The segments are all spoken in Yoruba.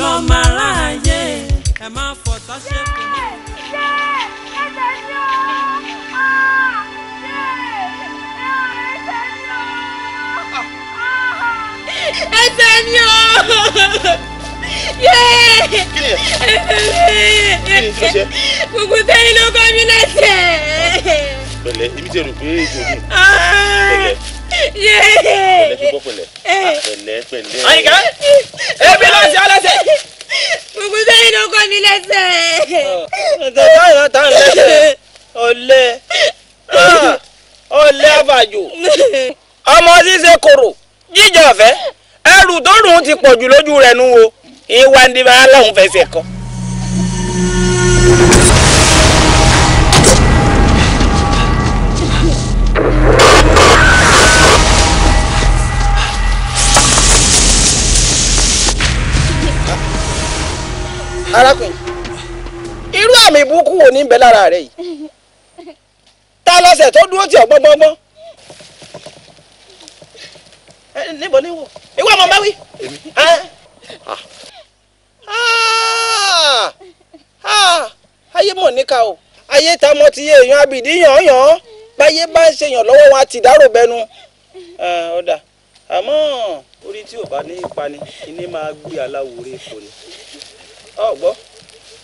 lọ́mọ aráyé ẹ má fọ̀tá ṣe pé mọ́. ẹsẹ̀ ni o. Gbogbo sẹ́yìn ló kọ́ mi lẹ́sẹ̀. Pẹ̀lẹ́, ibi tí o rò pé èjò mi. Pẹ̀lẹ́ fi bọ́ pẹ̀lẹ́. Pẹ̀lẹ́. Àyìnká, ebi ló ń ṣe ọlẹ́sẹ̀. Gbogbo sẹ́yìn ló kọ́ mi lẹ́sẹ̀. Táyọ̀ tá ń lẹ́sẹ̀. Ọ̀lẹ àbàjò. Ọmọ ṣíṣe kòrò, jíjọ ọ̀fẹ́. Ẹrù tó rùn ti pọ̀ jù lójú rẹ̀ nù o. Ìwà ń di bá lọ́hùn fẹsẹ̀ kọ. Arákùnrin, irú àmì ìbùkún wo ní ń bẹ lára rẹ yìí? Ta lọ́sẹ̀ tó dúró tì ọ́ gbọ́ngbọ́ngbọ́n? Níbo ni wò? Ìwọ ọmọ bá wí. Ayé mọ̀ níka o. Ayé ta mọ́ ti yé èèyàn abìdí yàn-án. Báyé bá ń ṣèyàn lọ́wọ́ wọn àti ìdárò bẹnu. Ọ̀dà àmọ́ orí tí ò bá ní ipa ni iní máa gbé aláwòrán èkó ni. Ọ̀gbọ́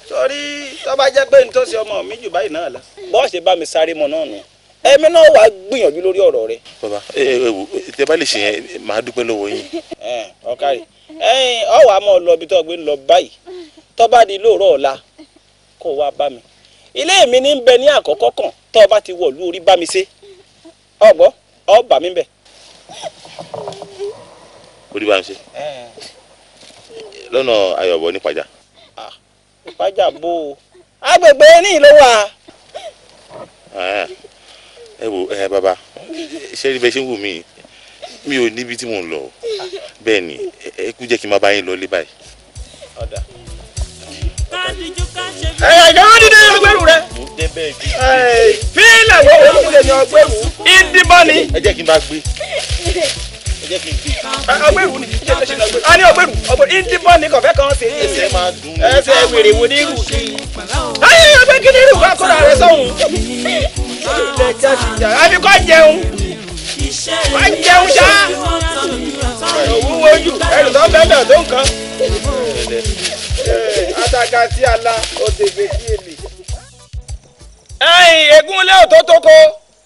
sọrí tó bá jẹ́ pé nítòsí ọmọ mi jù báyìí náà la bọ́ọ̀sì bá mi sáré mọ́ náà nù ẹ̀mí náà wàá gbìyànjú lórí ọ̀rọ̀ rẹ. Bàbá tẹ bá lè ṣe yẹn màá dúpẹ́ lọ́wọ́ yín. Ọ̀kàrí ọ̀wà á mọ̀ lọ ibi tó gbé ń lọ báyìí tó bá di lóòrọ̀ ọ̀la kó wá bá mi. Ilé mi ní bẹ ní àkọ́kọ́ kàn tó bá ti wọ̀lú orí bá mi ṣe ọ̀gbọ́ ọ̀ bà mí bẹ̀. Orí bá mi ṣe lọ́nà Ayọ̀bọ̀ ní Pàjá. Pàjá bò ó agbègbè ní ìlú wa. Ẹ wo bàbá ṣé rí bẹ́ẹ̀ ṣe ń wù mí mi ò níbi tí mò ń lọ bẹ́ẹ̀ ni ẹ kú jẹ́ kí n máa bá yín lọ lé báyìí. Ọ̀dà ìjọba dídé ọgbẹ́rù rẹ fílẹ̀ wo olùkúlẹ̀ ní ọgbẹ́rù ìdìbọn ni. Ẹ jẹ́ kí n bá gbé. Ọgbẹ́rù ni a ní ọgbẹ́rù ìdìbọn ni kọ̀fẹ́ kan ṣe é. Ẹsẹ̀ máa dùn mí. Ẹsẹ̀ wèrè wo ní irú kiri. Ayé ọgbẹ́ kí ni irú bá kọ́ra rẹ sọ́hun. Àbí kọ́ jẹun. Kọ́ jẹun ṣá. Òwúwo jù ẹrù tó bẹ́ẹ̀ bẹ́ẹ̀ tó nǹkan. Àtàkà sí àlà òdèbè sí èlé. Ègúnlé òtótóko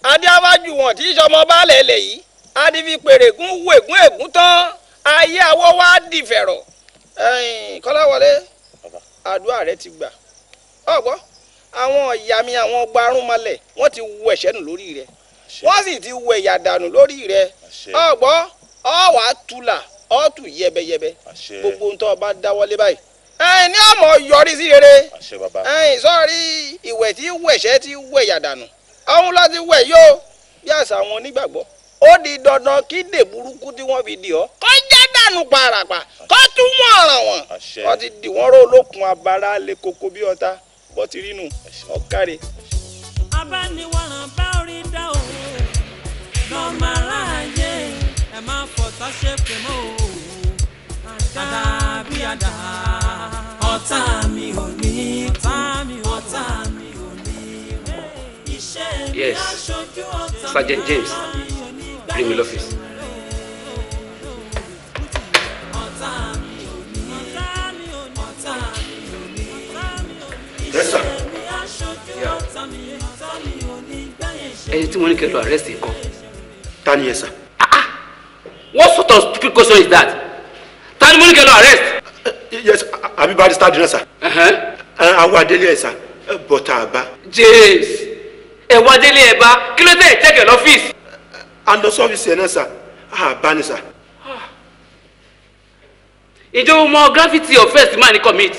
adé abájú wọn tí ìṣọmọ bá lẹ̀lẹ̀ yìí adé fi pèrègún wú ègún tán ayé àwọ̀ wá dìfẹ̀rọ̀. Kọ́láwọlé àdúrà rẹ ti gbà ọgbọ́ àwọn ìyá mi àwọn gbarúmọlẹ̀ wọ́n ti wú ẹ̀ṣẹ̀ nù lórí rẹ wọ́n sì ti wú ẹ̀yà dànù lórí rẹ ọgbọ́ ọwà tula ọtù yẹbẹyẹbẹ gbogbo ń tọ́ bá dáwọ́lé báyìí ní ọmọ yọrí sí rere sọ́ọ́rí ìwẹ̀ tí wú ẹ̀ṣẹ̀ tí wú ẹ̀yà dànù ọ̀hún lọ ti wẹ̀ yóò bí àṣà àwọn onígbàgbọ́ ó di dandan kí dè burúkú tí wọ́n fi dì ọ́ kó jẹ́ dànù parapa kó tún wọ́n ọ̀ràn wọn wọ́n ti dì wọ́n ró olókun abara lé koko bí ọ̀tá bọ́ ti rí nù ọ̀kárẹ̀. abániwọ̀ràn bá orí dá òun lọ́mọ aráyé ẹ má fọ̀tá ṣe pé mọ́ o àdá bí àdá ọ̀tá mi ò ní ọ̀tá mi ò ní iṣẹ́ mi aṣojú ọ̀tá Sergeant James, bring me office. Yes, sir. Ẹni tí wọ́n ní kẹ́ lọ arrest nǹkan. Ta ni ẹ sà? What sort of stupid question is that? Ta ni mo ní kẹ́ lọ arrest? Yes, àbí barrister dínà sà. Àwọn adélé ẹ̀ sà bọ̀tà àbá. James, ẹ wá délé ẹ bá kí ló dé ìtẹ́kẹ̀ lọ́fíìsì? A lọ sọ́fíìsì ẹ̀ náà sà, àbá ni sà. Ìjọba mọ gravity offence máa ní commit.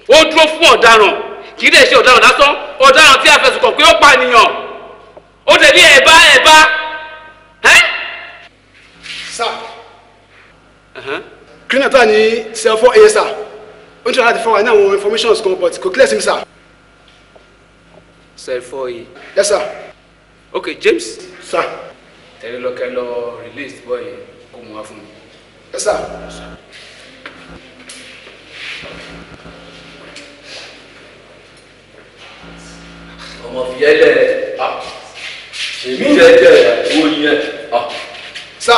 Ó dúró fún ọ̀daràn kì í dẹ̀ ṣe ọ̀daràn lásán ọ̀daràn tí a fẹ̀sùn kàn pé ó pànìyàn. Ó dẹ̀ ní ẹ̀bá. Sir. Cleaner tó wà ní cell 4A sir. Ó ń tún láti fún wa ní àwọn informations kan but kò clear sí mi sir. Cell 4A. Yes sir. Okay, James. Sir. Tẹ̀lé lọ́kẹ́ lọ release boy kó mú wá fún mi. Yes sir. ọmọ fìyẹ́lẹ̀ ṣèbí jẹ́jẹ́ owó yẹn. sá.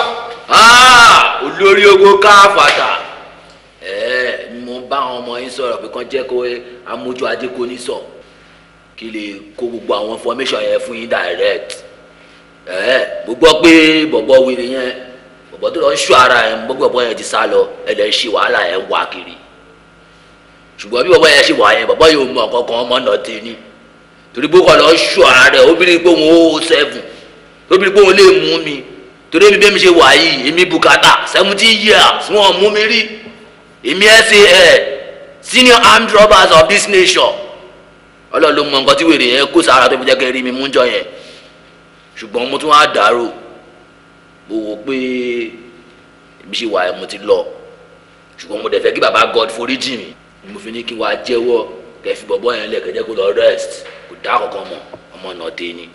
olórí ogo káfàtà mo bá àwọn ọmọ yín sọ̀rọ̀ pé kán jẹ́ kó amójú ajé kò ní sọ kí lè kó gbogbo àwọn information yẹn fún yín direct. mo gbọ́ pé bọ̀bọ̀ wèrè yẹn bọ̀bọ̀ tó lọ ń ṣọ́ ara ẹ̀ bọ̀bọ̀ yẹn ti sá lọ ẹ̀ lẹ́ ń ṣe wàhálà ẹ̀ ń wá kiri ṣùgbọ́n bí bọ̀bọ̀ yẹn ṣe wà yẹn bọ̀bọ̀ yóò mọ kankan ọmọ náà tẹ̀ ní torí pé kò lọ ṣọ́ ara rẹ̀ obìnrin pé òun ó 7 obìnrin pé òun lè mú mi torí mi bẹ́ẹ̀ mi ṣe wà yìí èmi bùkátà 17 years wọ́n mú mi rí èmi SAN senior armed robbers of this nation ọlọ́run ló mọ nǹkan tí wèrè yẹn kó sára tó fi jẹ́ kẹ́ rí mi mú jọ yẹn ṣùgbọ́n mo tún wá dàrú mo wò pé èmi ṣe wà ẹ̀ mo ti lọ ṣùgbọ́n mo dẹ̀ fẹ́ kí baba God foríjì mi mo fi ní kí n wá jẹ́wọ́ kẹ́ fi bọ̀bọ́ yẹn lẹ̀ kẹ́jẹ́ kó lọ rest kò dá kankan mọ́ ọmọ náà dé ni.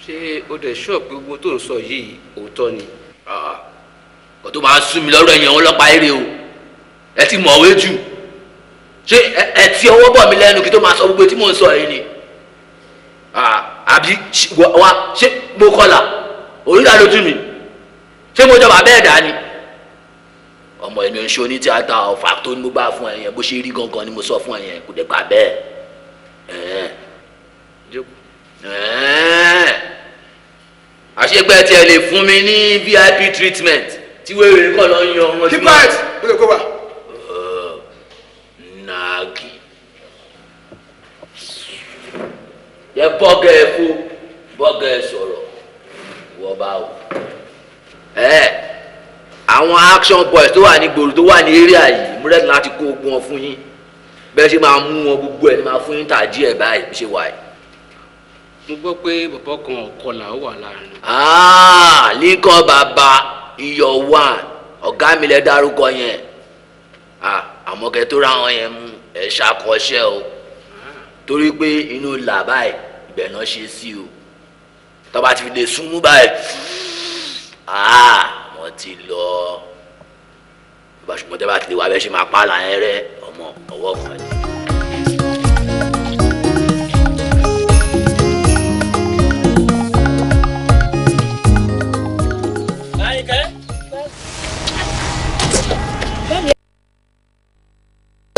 ṣé o dẹ̀ ṣọ́ pé gbogbo tó ń sọ yìí òótọ́ ni. kò tó máa ń sún mi lọ́rọ̀ ẹ̀yàn ọlọ́pàá eré o ẹ ti mọ̀wé jù ṣé ẹ ti ọwọ́ bọ̀ mí lẹ́nu kí tó máa sọ gbogbo tí mò ń sọ yìí ni àbí wa ṣé mo kọlà oríta lójú mi ṣé mo jọba bẹ́ẹ̀ dá ni ọmọ èmi ò ń ṣe oní tíátà ọ̀fà tó ní mo bá fún ẹ yẹn bó ṣe rí gangan ni mo sọ fún ẹ yẹn kò dẹ̀ gbà bẹ́ẹ̀ àṣegbẹ́ tí ẹ lè fún mi ní VIP treatment tí wéèrè kọ́ lọ ń yan ọmọ tí mo. keep quiet lókè kó wà. Nagi yẹ bọ́gẹ̀ ẹ fún bọ́gẹ̀ ẹ sọ̀rọ̀ wọ́n bá wò. Àwọn action boys tó wà ní gbòòrò tó wà ní area yìí múrẹ́tì láti kó ogun wọn fún yín bẹ́ẹ̀ ṣe máa mú wọn gbogbo ẹ̀ ní máa fún yín tàjí ẹ̀ báyìí bí ṣe wà yìí. mo gbọ́ pé bàbá kan ọ̀kọlà ó wà láàrin. Lincoln bàbá iyọ̀ wà ọ̀gá mi lẹ dárúkọ yẹn àmọ́ kẹ́ tó ra wọn yẹn mú ẹ̀ ṣàkọsẹ́ o torí pé inú là báyìí ibẹ̀ náà ṣe sí o tọ́ba ti fi lè sún mú báyìí wọ́n ti lọ ṣùgbọ́n tẹ́ bá ti lè wá bẹ́ẹ̀ ṣe máa pa àlàyé rẹ ọmọ ọwọ́ kan ni.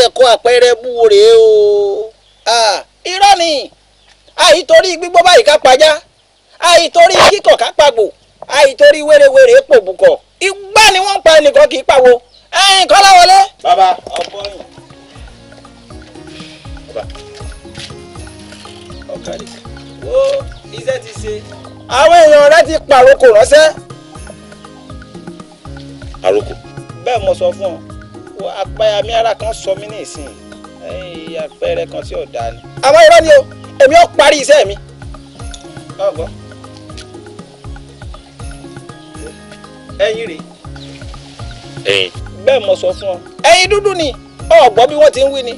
ẹ̀kọ́ àpẹẹrẹ búwo rèé o irọ́ ni àìtorí gbígbọ́ báyìí ká pajá àìtorí kíkọ̀ ká pàgbò àìtorí wérewère pòbùkọ̀ igbá ni wọ́n ń pa ẹnìkan kì í pàwo ẹ̀yìn kọ́lá wọlé. bàbá ọ̀pọ̀yìn. bàbá ọ̀kadì. wo iṣẹ́ ti ṣe. àwọn èèyàn rẹ ti pàrokò ránṣẹ́. àrokò. bẹ́ẹ̀ mo sọ fún ọ apayami ara kan sọ mí ní ìsìn àpẹẹrẹ kan tí ò dáa ni. àwọn irọ́ ni o èmi ò parí iṣẹ́ mi. ọgbọ́n ẹyin rèé. ẹyin. bẹ́ẹ̀ mo sọ fún ọ ẹyin dúdú ni ọ̀gbọ́n bí wọ́n ti ń wí ni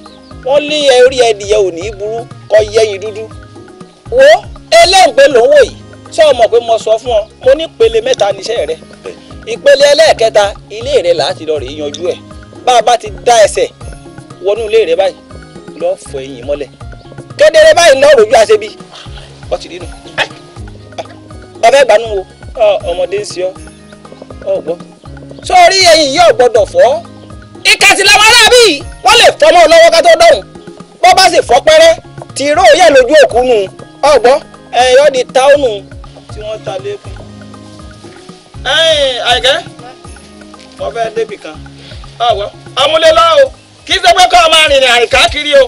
wọ́n lé orí ẹdìyẹ ò ní burú kọ́ yẹ́yin dúdú. wo eléǹpé ló ń wò yìí ṣé o mọ̀ pé mo sọ fún ọ mo ní ìpele 3 níṣẹ́ rẹ ìpele ẹlẹ́ẹ̀kẹta ilé rẹ láti lọ rè é yanjú ẹ̀ bá a bá ti dá ẹsẹ̀ wọnú ilé rẹ báyìí lọ fọ ẹ̀yìn mọ́lẹ̀ kedere báyìí lọ rojú àṣebí ọ ti dínú ọfẹ gbanú wo ọmọdé ń ṣe ọ gbọ́ sórí ẹ̀yìn yóò gbọ́dọ̀ fọ́ ìkàtí làwọn aráàbí wọn lè fọmọ lọ́wọ́ ká tó dọ̀hùn bọ́ bá sì fọ́ pẹ́rẹ́ tí irú òye lójú òkú nù ọgbọ́ ẹ̀yọ́ di táwọnù tí wọ́n ta lẹ́kùn. Àyìnkẹ́ wọ́n fẹ́ débì kan ọ̀wọ́ amúlélọ́ o kì í ṣe pé kọ́ ọ máa rìnrìn àrìn káàkiri o.